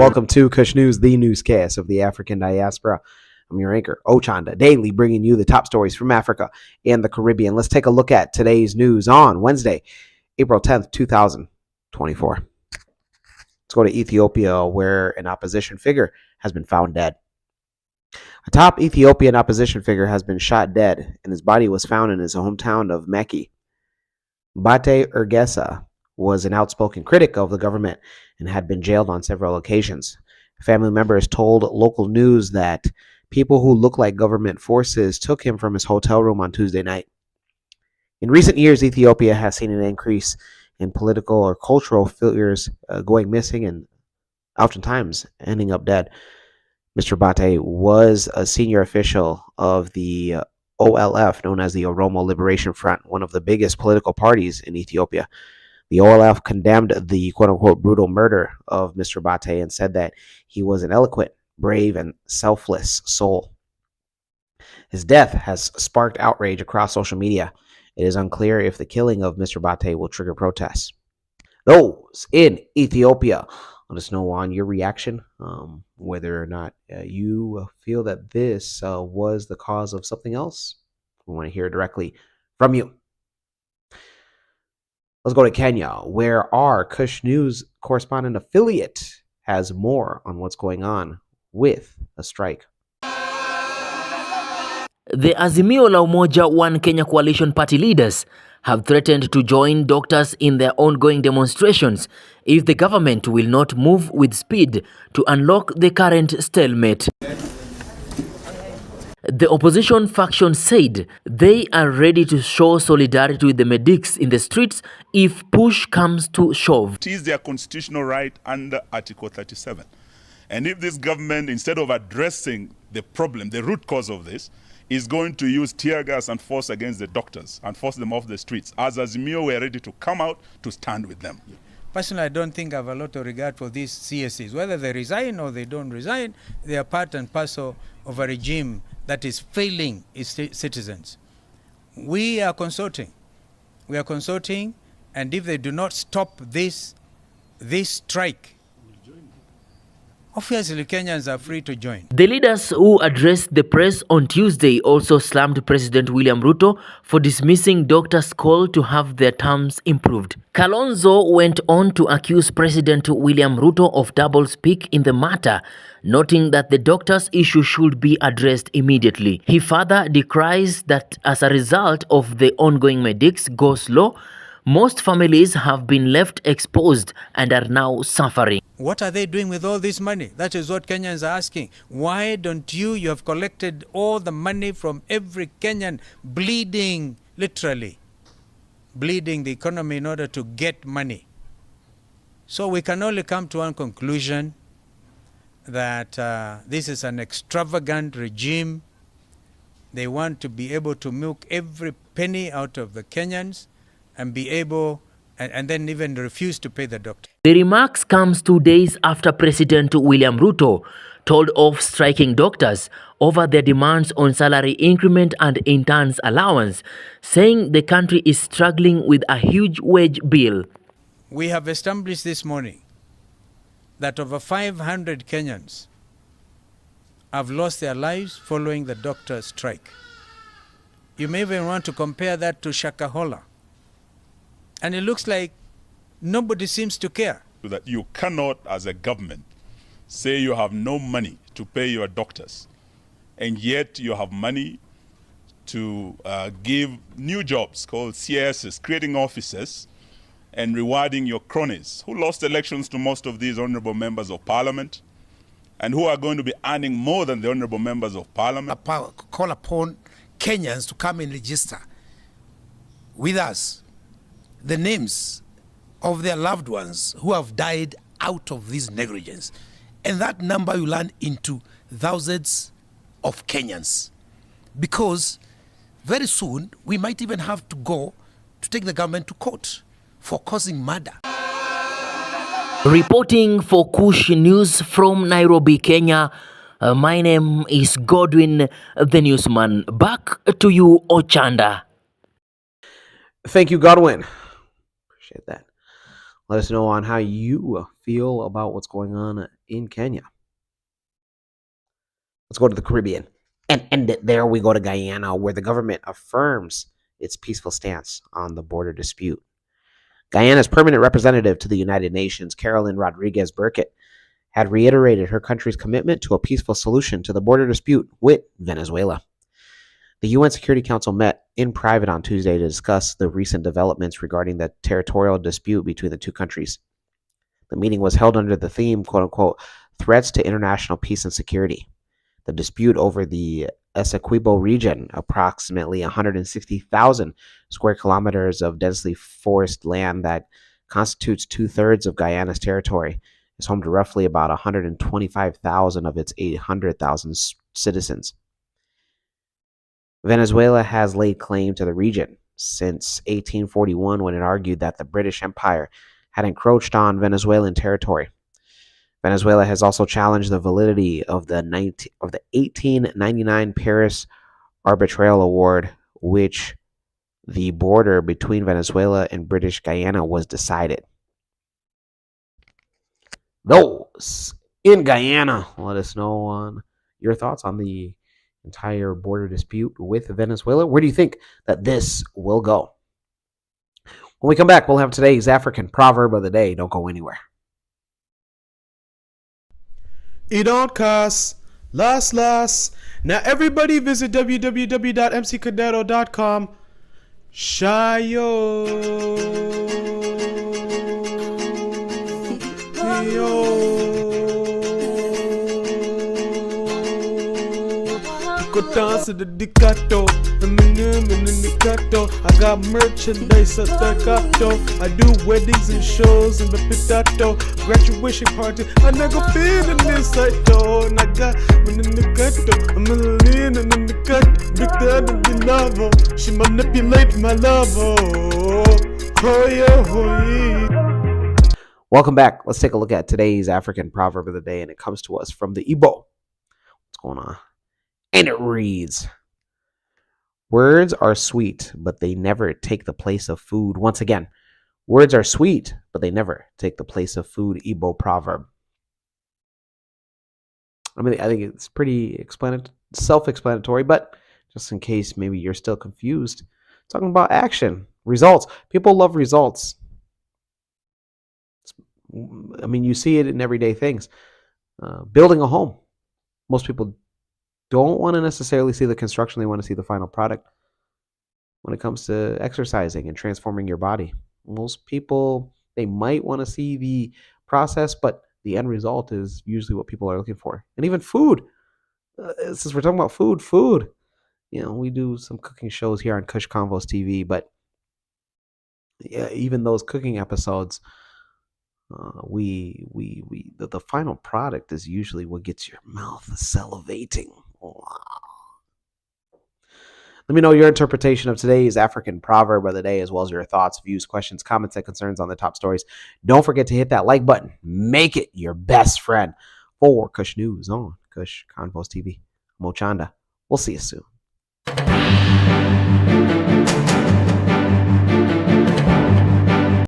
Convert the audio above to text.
Welcome to Kush News, the newscast of the African diaspora. I'm your anchor, Ochanda, daily bringing you the top stories from Africa and the Caribbean. Let's take a look at today's news on Wednesday, April 10th, 2024. Let's go to Ethiopia, where an opposition figure has been found dead. A top Ethiopian opposition figure has been shot dead, and his body was found in his hometown of Mekki. Bate Urgesa was an outspoken critic of the government and had been jailed on several occasions. Family members told local news that people who look like government forces took him from his hotel room on Tuesday night. In recent years, Ethiopia has seen an increase in political or cultural figures going missing and oftentimes ending up dead. Mr. Bate was a senior official of the OLF, known as the Oromo Liberation Front, one of the biggest political parties in Ethiopia. The OLF condemned the quote-unquote brutal murder of Mr. Bate and said that he was an eloquent, brave, and selfless soul. His death has sparked outrage across social media. It is unclear if the killing of Mr. Bate will trigger protests. Those in Ethiopia, let us know on your reaction, whether or not you feel that this was the cause of something else. We want to hear directly from you. Let's go to Kenya, where our Kush News correspondent affiliate has more on what's going on with a strike. The Azimio la Umoja One Kenya Coalition Party leaders have threatened to join doctors in their ongoing demonstrations if the government will not move with speed to unlock the current stalemate. The opposition faction said they are ready to show solidarity with the medics in the streets if push comes to shove. It is their constitutional right under Article 37. And if this government, instead of addressing the problem, the root cause of this, is going to use tear gas and force against the doctors and force them off the streets, as Azimio, we are ready to come out to stand with them. Personally, I don't think I have a lot of regard for these CSCs. Whether they resign or they don't resign, they are part and parcel of a regime that is failing its citizens. We are consulting. We are consulting, and if they do not stop this strike, obviously Kenyans are free to join. The leaders who addressed the press on Tuesday also slammed President William Ruto for dismissing doctors' call to have their terms improved. Kalonzo went on to accuse President William Ruto of doublespeak in the matter, noting that the doctors' issue should be addressed immediately. He further decries that as a result of the ongoing medics go slow, most families have been left exposed and are now suffering. What are they doing with all this money? That is what Kenyans are asking. Why don't you have collected all the money from every Kenyan bleeding, literally, bleeding the economy in order to get money? So we can only come to one conclusion, that this is an extravagant regime. They want to be able to milk every penny out of the Kenyans and be able, and then even refuse to pay the doctor. The remarks comes 2 days after President William Ruto told off striking doctors over their demands on salary increment and interns allowance, saying the country is struggling with a huge wage bill. We have established this morning that over 500 Kenyans have lost their lives following the doctor strike. You may even want to compare that to Shakahola. And it looks like nobody seems to care. That you cannot, as a government, say you have no money to pay your doctors, and yet you have money to give new jobs called CSs, creating offices, and rewarding your cronies who lost elections to most of these honorable members of parliament and who are going to be earning more than the honorable members of parliament. Call upon Kenyans to come and register with us the names of their loved ones who have died out of this negligence. And that number will land into thousands of Kenyans. Because very soon, we might even have to go to take the government to court for causing murder. Reporting for Kush News from Nairobi, Kenya, my name is Godwin, the newsman. Back to you, Ochanda. Thank you, Godwin. Appreciate that. Let us know on how you feel about what's going on in Kenya. Let's go to the Caribbean and end it there. We go to Guyana, where the government affirms its peaceful stance on the border dispute. Guyana's permanent representative to the United Nations, Carolyn Rodriguez Burkett, had reiterated her country's commitment to a peaceful solution to the border dispute with Venezuela. The UN Security Council met in private on Tuesday to discuss the recent developments regarding the territorial dispute between the two countries. The meeting was held under the theme, quote unquote, threats to international peace and security. The dispute over the Essequibo region, approximately 160,000 square kilometers of densely forested land that constitutes 2/3 of Guyana's territory, is home to roughly about 125,000 of its 800,000 citizens. Venezuela has laid claim to the region since 1841, when it argued that the British Empire had encroached on Venezuelan territory. Venezuela has also challenged the validity of the 1899 Paris Arbitral Award, which the border between Venezuela and British Guyana was decided. Those in Guyana, let us know on your thoughts on the entire border dispute with Venezuela. Where do you think that this will go? When we come back, we'll have today's African proverb of the day. Don't go anywhere. It don't cost. Last. Now everybody visit www.mccadero.com. Shayo. Go dance to the Dicato. I got merchandise at Dicato. I do weddings and shows in the Pitato. Graduation party. I never feel in this side though. And I got in the Dicato. I'm in the lean and in the cut. Big dad in the novel. She manipulate my love. Oh yeah. Welcome back. Let's take a look at today's African proverb of the day, and it comes to us from the Igbo. What's going on? And it reads, words are sweet, but they never take the place of food. Once again, words are sweet, but they never take the place of food. Igbo proverb. I mean, I think it's pretty self-explanatory, but just in case maybe you're still confused, talking about action, results. People love results. I mean, you see it in everyday things. Building a home. Most people don't want to necessarily see the construction. They want to see the final product. When it comes to exercising and transforming your body, most people, they might want to see the process, but the end result is usually what people are looking for. And even food. Since we're talking about food, you know, we do some cooking shows here on Kush Convos TV, but yeah, even those cooking episodes, the final product is usually what gets your mouth salivating. Wow. Let me know your interpretation of today's African proverb of the day, as well as your thoughts, views, questions, comments, and concerns on the top stories. Don't forget to hit that like button. Make it your best friend. For Kush News on Kush Convos TV, I'm Ochanda. We'll see you soon.